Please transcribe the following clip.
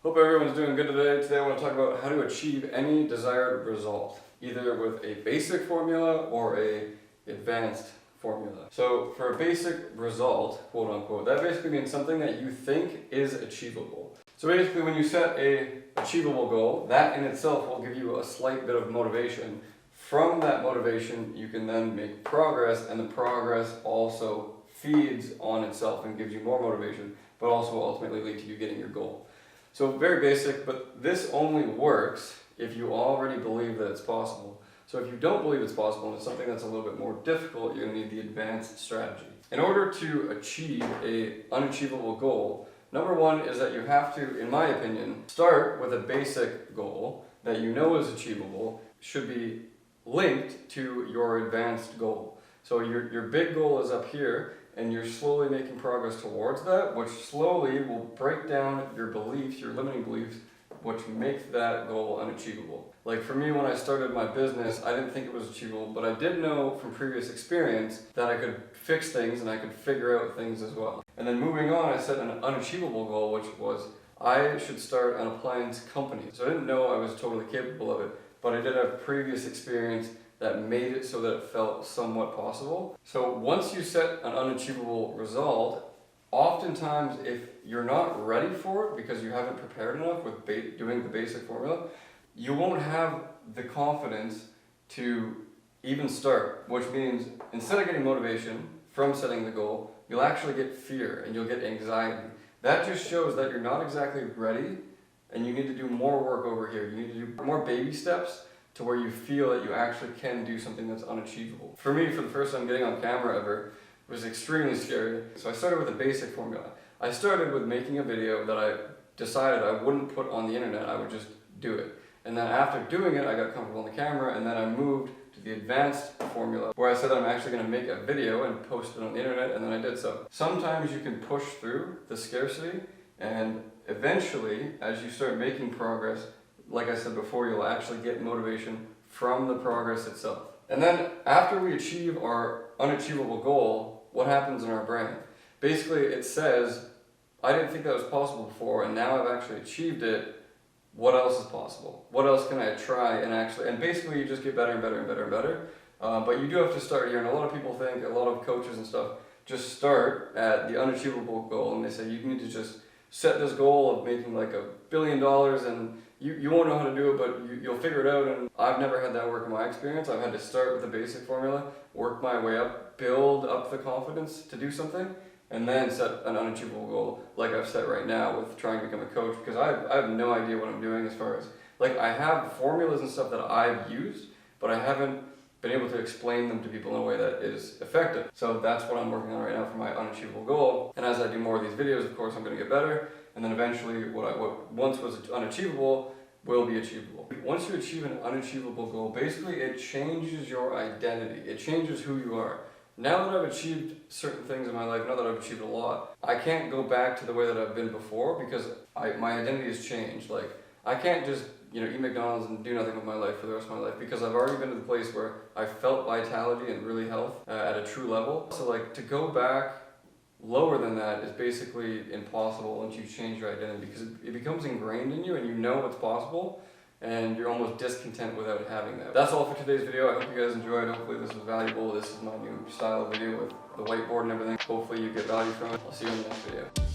Hope everyone's doing good today. Today I want to talk about how to achieve any desired result, either with a basic formula or a advanced formula. So for a basic result, quote unquote, that basically means something that you think is achievable. So basically when you set a achievable goal, that in itself will give you a slight bit of motivation. From that motivation, you can then make progress, and the progress also feeds on itself and gives you more motivation, but also ultimately lead to you getting your goal. So very basic, but this only works if you already believe that it's possible. So if you don't believe it's possible and it's something that's a little bit more difficult, you're going to need the advanced strategy. In order to achieve an unachievable goal, number one is that you have to, in my opinion, start with a basic goal that you know is achievable, should be linked to your advanced goal. So your big goal is up here, and you're slowly making progress towards that, which slowly will break down your beliefs, your limiting beliefs, which make that goal unachievable. Like for me, when I started my business, I didn't think it was achievable, but I did know from previous experience that I could fix things and I could figure out things as well. And then moving on, I set an unachievable goal, which was I should start an appliance company. So I didn't know I was totally capable of it, but I did have previous experience that made it so that it felt somewhat possible. So once you set an unachievable result, oftentimes if you're not ready for it because you haven't prepared enough with doing the basic formula, you won't have the confidence to even start, which means instead of getting motivation from setting the goal, you'll actually get fear and you'll get anxiety. That just shows that you're not exactly ready and you need to do more work over here. You need to do more baby steps to where you feel that you actually can do something that's unachievable. For me, for the first time getting on camera ever, it was extremely scary. So I started with a basic formula. I started with making a video that I decided I wouldn't put on the internet, I would just do it. And then after doing it, I got comfortable on the camera, and then I moved to the advanced formula where I said that I'm actually going to make a video and post it on the internet, and then I did so. Sometimes you can push through the scarcity, and eventually, as you start making progress, like I said before, you'll actually get motivation from the progress itself. And then after we achieve our unachievable goal, what happens in our brain? Basically, it says, I didn't think that was possible before, and now I've actually achieved it. What else is possible? What else can I try and basically you just get better and better and better and better. But you do have to start here, and a lot of people think, a lot of coaches and stuff, just start at the unachievable goal, and they say you need to just set this goal of making like $1 billion, and you won't know how to do it, but you'll figure it out. And I've never had that work in my experience. I've had to start with the basic formula, work my way up, build up the confidence to do something, and then set an unachievable goal like I've set right now with trying to become a coach, because I have no idea what I'm doing as far as, like, I have formulas and stuff that I've used, but I haven't been able to explain them to people in a way that is effective. So that's what I'm working on right now for my unachievable goal. And as I do more of these videos, of course, I'm going to get better. And then eventually what once was unachievable will be achievable. Once you achieve an unachievable goal, basically it changes your identity. It changes who you are. Now that I've achieved certain things in my life, now that I've achieved a lot, I can't go back to the way that I've been before because my identity has changed. Like, I can't just eat McDonald's and do nothing with my life for the rest of my life, because I've already been to the place where I felt vitality and really health at a true level. So like, to go back lower than that is basically impossible once you change your identity, because it becomes ingrained in you and you know what's possible, and you're almost discontent without having that. That's all for today's video. I hope you guys enjoyed. Hopefully this was valuable. This is my new style of video with the whiteboard and everything. Hopefully you get value from it. I'll see you in the next video.